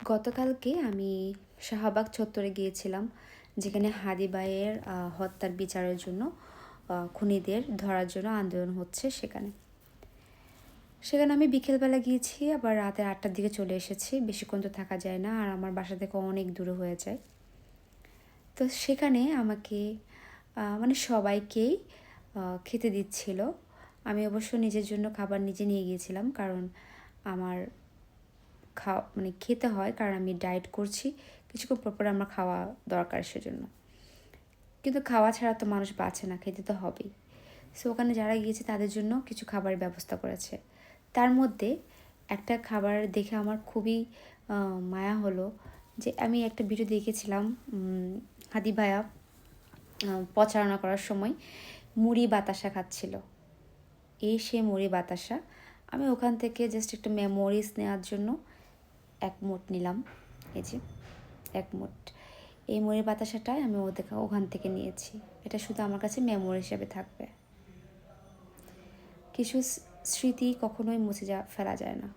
গতকালকে আমি শাহবাগ চত্বরে গিয়েছিলাম, যেখানে হাদি ভাইয়ের হত্যার বিচারের জন্য খুনিদের ধরার জন্য আন্দোলন হচ্ছে। সেখানে সেখানে আমি বিকেলবেলা গিয়েছি, আবার রাতে 8টার দিকে চলে এসেছি। বেশিক্ষণ তো থাকা যায় না, আর আমার বাসা থেকে অনেক দূরে হয়ে যায়। তো সেখানে আমাকে মানে সবাইকেই খেতে দিচ্ছিল। আমি অবশ্য নিজের জন্য খাবার নিজে নিয়ে গিয়েছিলাম, কারণ আমার মানে খেতে হয়, কারণ আমি ডায়েট করছি। কিছুক্ষণ পর পর আমার খাওয়া দরকার সেজন্য। কিন্তু খাওয়া ছাড়া তো মানুষ বাঁচে না, খেতে তো হবেই। সো ওখানে যারা গিয়েছে তাদের জন্য কিছু খাবারের ব্যবস্থা করেছে। তার মধ্যে একটা খাবার দেখে আমার খুবই মায়া হলো, যে আমি একটা ভিডিও দেখেছিলাম, হাদি ভাইয়া প্রচারণা করার সময় মুড়ি বাতাসা খাচ্ছিল। সে মুড়ি বাতাসা আমি ওখান থেকে জাস্ট একটা মেমোরিজ নেওয়ার জন্য এক মুঠ নিলাম। এই যে এক মুঠ, এই মুড়ি বাতাসাটাই আমি ওখান থেকে নিয়েছি। এটা শুধু আমার কাছে মেমোরি হিসেবে থাকবে। কিছু স্মৃতি কখনোই মুছে ফেলা যায় না।